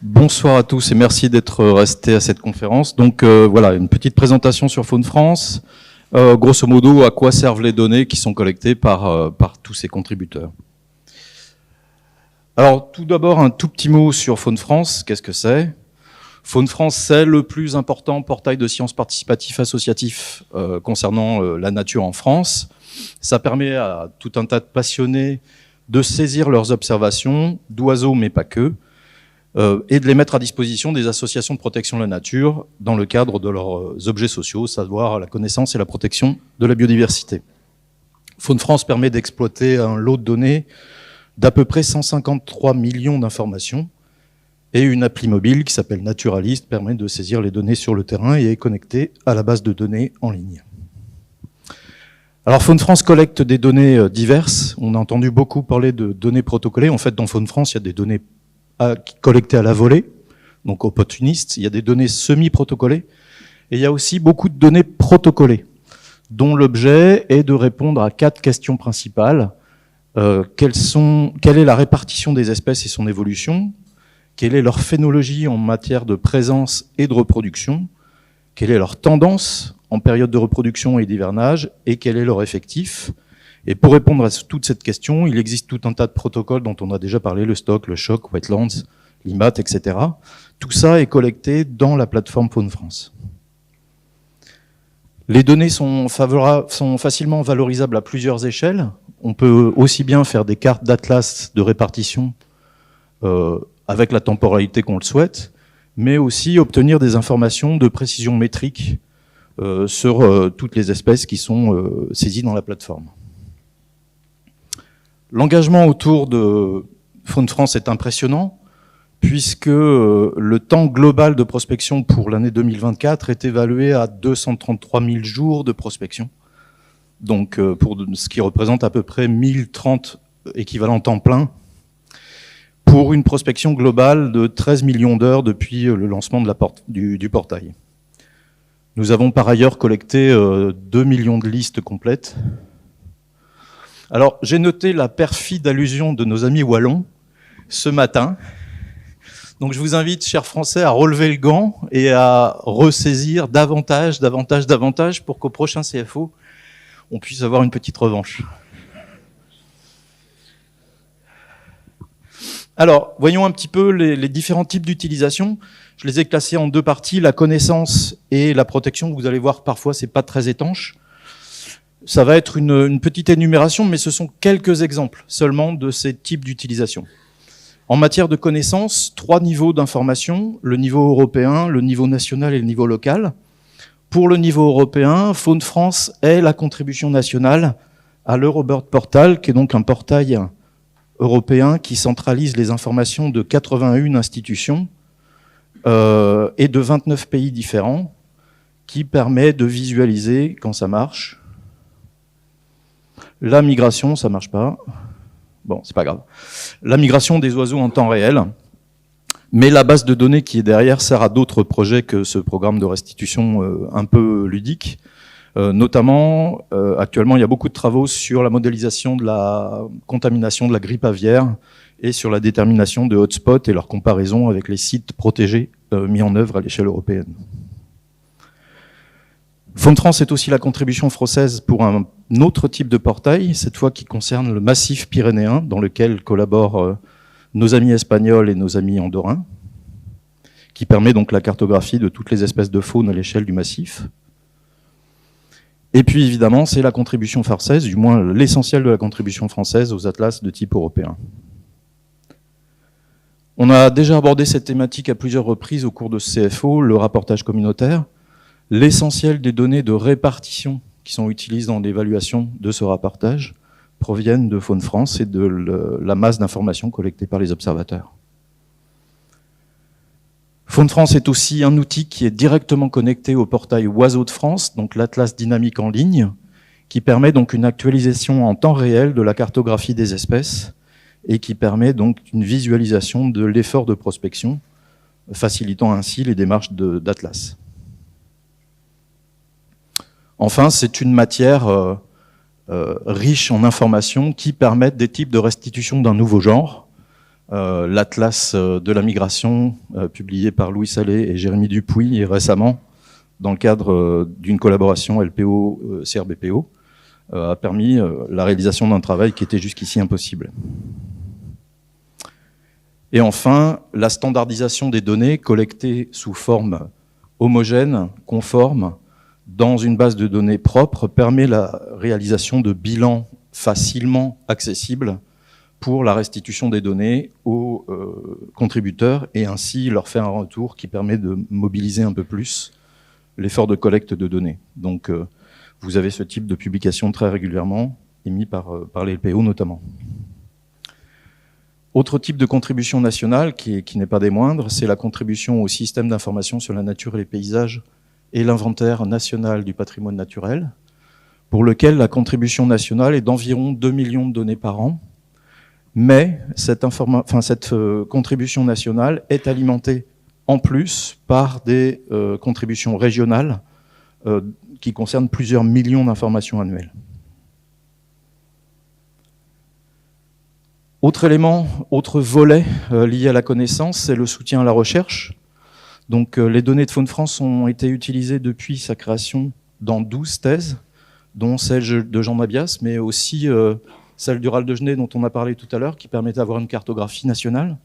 Bonsoir à tous et merci d'être restés à cette conférence. Donc voilà, une petite présentation sur Faune France. Grosso modo, à quoi servent les données qui sont collectées par tous ces contributeurs. Alors tout d'abord, un tout petit mot sur Faune France. Qu'est-ce que c'est ? Faune France, c'est le plus important portail de sciences participatif associatif concernant la nature en France. Ça permet à tout un tas de passionnés de saisir leurs observations, d'oiseaux mais pas que, et de les mettre à disposition des associations de protection de la nature dans le cadre de leurs objets sociaux, savoir la connaissance et la protection de la biodiversité. Faune France permet d'exploiter un lot de données d'à peu près 153 millions d'informations, et une appli mobile qui s'appelle Naturalist permet de saisir les données sur le terrain et est connectée à la base de données en ligne. Alors Faune France collecte des données diverses. On a entendu beaucoup parler de données protocolées. En fait, dans Faune France, il y a des données collectées à la volée, donc opportunistes. Il y a des données semi-protocolées. Et il y a aussi beaucoup de données protocolées, dont l'objet est de répondre à 4 questions principales. Quelle est la répartition des espèces et son évolution ? Quelle est leur phénologie en matière de présence et de reproduction ? Quelle est leur tendance en période de reproduction et d'hivernage, et quel est leur effectif? Et pour répondre à toute cette question, il existe tout un tas de protocoles dont on a déjà parlé, le stock, le choc, wetlands, l'IMAT, etc. Tout ça est collecté dans la plateforme Faune France. Les données sont facilement valorisables à plusieurs échelles. On peut aussi bien faire des cartes d'atlas de répartition avec la temporalité qu'on le souhaite, mais aussi obtenir des informations de précision métrique sur toutes les espèces qui sont saisies dans la plateforme. L'engagement autour de Faune France est impressionnant, puisque le temps global de prospection pour l'année 2024 est évalué à 233 000 jours de prospection, donc pour ce qui représente à peu près 1030 équivalents temps plein, pour une prospection globale de 13 millions d'heures depuis le lancement de du portail. Nous avons par ailleurs collecté 2 millions de listes complètes. Alors, j'ai noté la perfide allusion de nos amis wallons ce matin. Donc, je vous invite, chers Français, à relever le gant et à ressaisir davantage pour qu'au prochain CFO, on puisse avoir une petite revanche. Alors, voyons un petit peu les différents types d'utilisation. Je les ai classés en 2 parties, la connaissance et la protection. Vous allez voir, parfois, c'est pas très étanche. Ça va être une petite énumération, mais ce sont quelques exemples seulement de ces types d'utilisation. En matière de connaissance, 3 niveaux d'information, le niveau européen, le niveau national et le niveau local. Pour le niveau européen, Faune France est la contribution nationale à l'Eurobird Portal, qui est donc un portail européen qui centralise les informations de 81 institutions et de 29 pays différents, qui permet de visualiser, quand ça marche, la migration, ça marche pas, bon, c'est pas grave, la migration des oiseaux en temps réel, mais la base de données qui est derrière sert à d'autres projets que ce programme de restitution un peu ludique. Notamment, actuellement, il y a beaucoup de travaux sur la modélisation de la contamination de la grippe aviaire et sur la détermination de hotspots et leur comparaison avec les sites protégés mis en œuvre à l'échelle européenne. Faune France est aussi la contribution française pour un autre type de portail, cette fois qui concerne le massif pyrénéen, dans lequel collaborent nos amis espagnols et nos amis andorrins, qui permet donc la cartographie de toutes les espèces de faune à l'échelle du massif. Et puis évidemment, c'est la contribution française, du moins l'essentiel de la contribution française aux atlas de type européen. On a déjà abordé cette thématique à plusieurs reprises au cours de ce CFO, le rapportage communautaire. L'essentiel des données de répartition qui sont utilisées dans l'évaluation de ce rapportage proviennent de Faune France et de la masse d'informations collectées par les observateurs. Faune France est aussi un outil qui est directement connecté au portail Oiseaux de France, donc l'atlas dynamique en ligne, qui permet donc une actualisation en temps réel de la cartographie des espèces et qui permet donc une visualisation de l'effort de prospection, facilitant ainsi les démarches d'atlas. Enfin, c'est une matière riche en informations qui permettent des types de restitution d'un nouveau genre, l'Atlas de la migration, publié par Louis Salé et Jérémy Dupuis récemment, dans le cadre d'une collaboration LPO-CRBPO, a permis la réalisation d'un travail qui était jusqu'ici impossible. Et enfin, la standardisation des données collectées sous forme homogène, conforme, dans une base de données propre, permet la réalisation de bilans facilement accessibles pour la restitution des données aux contributeurs et ainsi leur faire un retour qui permet de mobiliser un peu plus l'effort de collecte de données. Donc vous avez ce type de publication très régulièrement émis par les LPO notamment. Autre type de contribution nationale qui n'est pas des moindres, c'est la contribution au système d'information sur la nature et les paysages et l'inventaire national du patrimoine naturel, pour lequel la contribution nationale est d'environ 2 millions de données par an. Mais cette contribution nationale est alimentée en plus par des contributions régionales qui concernent plusieurs millions d'informations annuelles. Autre élément, autre volet lié à la connaissance, c'est le soutien à la recherche. Donc les données de Faune France ont été utilisées depuis sa création dans 12 thèses, dont celle de Jean Mabias, mais aussi celle du RAL de Genève dont on a parlé tout à l'heure, qui permet d'avoir une cartographie nationale.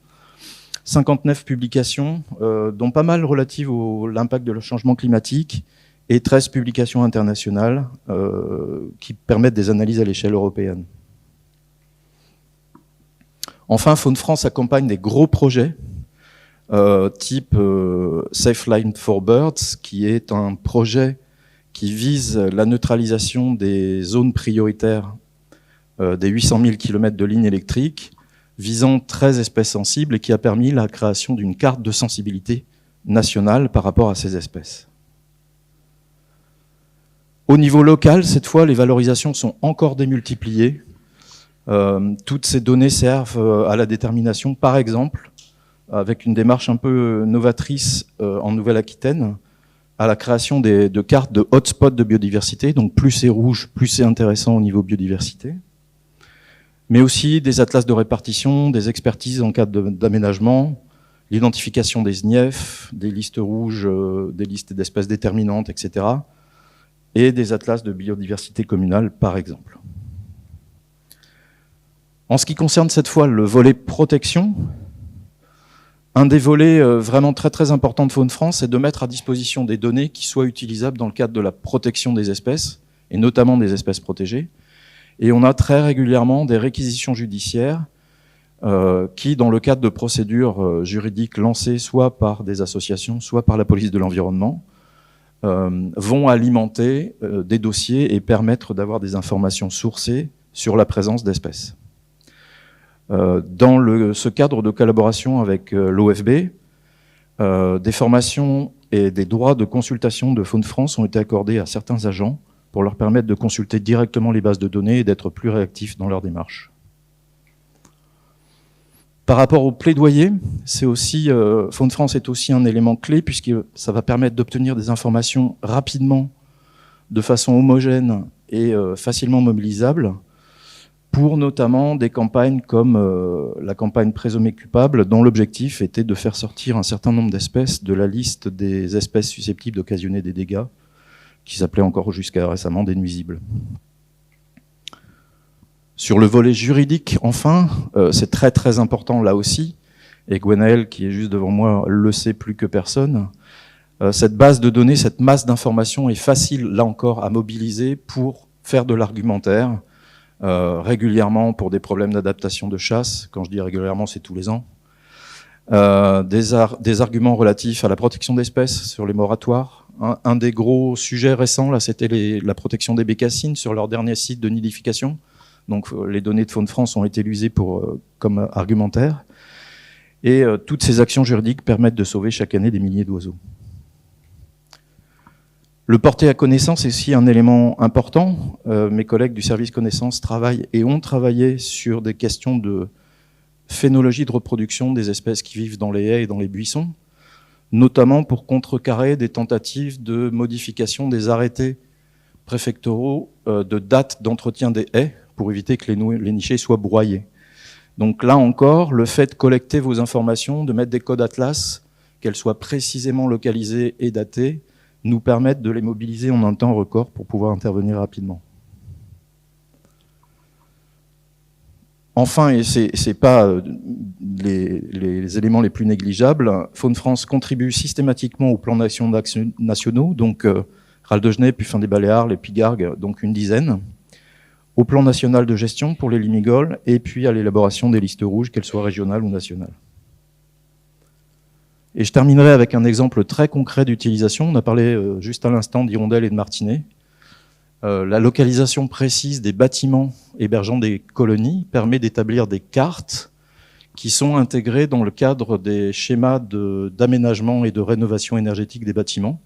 59 publications, dont pas mal relatives à l'impact de le changement climatique, et 13 publications internationales qui permettent des analyses à l'échelle européenne. Enfin, Faune France accompagne des gros projets, type Safe Line for Birds, qui est un projet qui vise la neutralisation des zones prioritaires des 800 000 km de lignes électriques, visant 13 espèces sensibles et qui a permis la création d'une carte de sensibilité nationale par rapport à ces espèces. Au niveau local, cette fois, les valorisations sont encore démultipliées. Toutes ces données servent à la détermination, par exemple, avec une démarche un peu novatrice en Nouvelle-Aquitaine, à la création de cartes de hotspots de biodiversité, donc plus c'est rouge, plus c'est intéressant au niveau biodiversité, mais aussi des atlas de répartition, des expertises en cas d'aménagement, l'identification des SNIEF, des listes rouges, des listes d'espèces déterminantes, etc., et des atlas de biodiversité communale, par exemple. En ce qui concerne cette fois le volet protection, un des volets vraiment très très importants de Faune France, c'est de mettre à disposition des données qui soient utilisables dans le cadre de la protection des espèces, et notamment des espèces protégées. Et on a très régulièrement des réquisitions judiciaires qui, dans le cadre de procédures juridiques lancées soit par des associations, soit par la police de l'environnement, vont alimenter des dossiers et permettre d'avoir des informations sourcées sur la présence d'espèces. Dans ce cadre de collaboration avec l'OFB, des formations et des droits de consultation de Faune France ont été accordés à certains agents pour leur permettre de consulter directement les bases de données et d'être plus réactifs dans leur démarche. Par rapport au plaidoyer, Faune France est aussi un élément clé puisque ça va permettre d'obtenir des informations rapidement, de façon homogène et facilement mobilisables, pour notamment des campagnes comme la campagne Présumé coupable, dont l'objectif était de faire sortir un certain nombre d'espèces de la liste des espèces susceptibles d'occasionner des dégâts, qui s'appelait encore jusqu'à récemment des nuisibles. Sur le volet juridique, enfin, c'est très très important là aussi, et Gwenaël, qui est juste devant moi, le sait plus que personne. Cette base de données, cette masse d'informations est facile, là encore, à mobiliser pour faire de l'argumentaire, régulièrement pour des problèmes d'adaptation de chasse. Quand je dis régulièrement, c'est tous les ans. Des arguments relatifs à la protection d'espèces sur les moratoires. Un des gros sujets récents, là, c'était la protection des bécassines sur leur dernier site de nidification. Donc les données de Faune France ont été utilisées comme argumentaire. Et toutes ces actions juridiques permettent de sauver chaque année des milliers d'oiseaux. Le porter à connaissance est aussi un élément important. Mes collègues du service connaissance travaillent et ont travaillé sur des questions de phénologie de reproduction des espèces qui vivent dans les haies et dans les buissons, notamment pour contrecarrer des tentatives de modification des arrêtés préfectoraux de date d'entretien des haies pour éviter que les nichés soient broyés. Donc là encore, le fait de collecter vos informations, de mettre des codes Atlas, qu'elles soient précisément localisées et datées, nous permettent de les mobiliser en un temps record pour pouvoir intervenir rapidement. Enfin, et ce n'est pas les éléments les plus négligeables, Faune France contribue systématiquement aux plans d'action nationaux, donc Râle de Genève, Puffin des Baléares, les Pigargues, donc une dizaine, au plan national de gestion pour les limigoles, et puis à l'élaboration des listes rouges, qu'elles soient régionales ou nationales. Et je terminerai avec un exemple très concret d'utilisation. On a parlé juste à l'instant d'hirondelles et de martinets. La localisation précise des bâtiments hébergeant des colonies permet d'établir des cartes qui sont intégrées dans le cadre des schémas d'aménagement et de rénovation énergétique des bâtiments.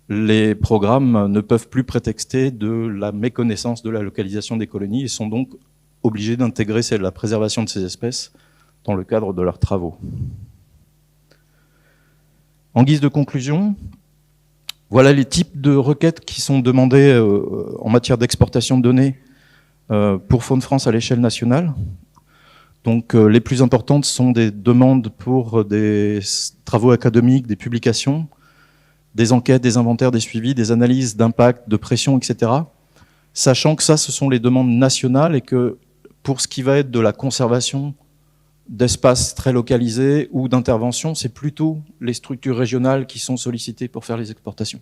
Les programmes ne peuvent plus prétexter de la méconnaissance de la localisation des colonies et sont donc obligés d'intégrer la préservation de ces espèces dans le cadre de leurs travaux. En guise de conclusion, voilà les types de requêtes qui sont demandées en matière d'exportation de données pour Faune France à l'échelle nationale. Donc les plus importantes sont des demandes pour des travaux académiques, des publications, des enquêtes, des inventaires, des suivis, des analyses d'impact, de pression, etc. Sachant que ça, ce sont les demandes nationales et que pour ce qui va être de la conservation d'espaces très localisés ou d'intervention, c'est plutôt les structures régionales qui sont sollicitées pour faire les exportations.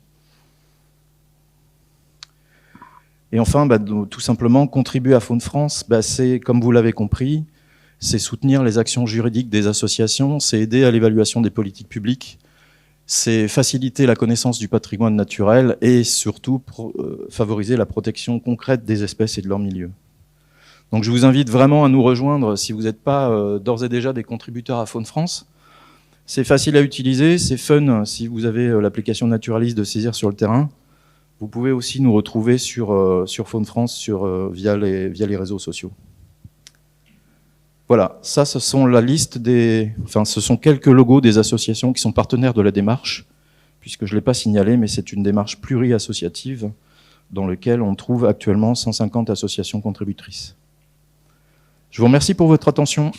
Et enfin, tout simplement, contribuer à Faune France, c'est, comme vous l'avez compris, c'est soutenir les actions juridiques des associations, c'est aider à l'évaluation des politiques publiques, c'est faciliter la connaissance du patrimoine naturel et surtout favoriser la protection concrète des espèces et de leur milieu. Donc je vous invite vraiment à nous rejoindre si vous n'êtes pas d'ores et déjà des contributeurs à Faune France. C'est facile à utiliser, c'est fun si vous avez l'application Naturaliste de saisir sur le terrain. Vous pouvez aussi nous retrouver sur Faune France via les réseaux sociaux. Voilà, ça ce sont la liste ce sont quelques logos des associations qui sont partenaires de la démarche, puisque je ne l'ai pas signalé, mais c'est une démarche pluri-associative dans laquelle on trouve actuellement 150 associations contributrices. Je vous remercie pour votre attention.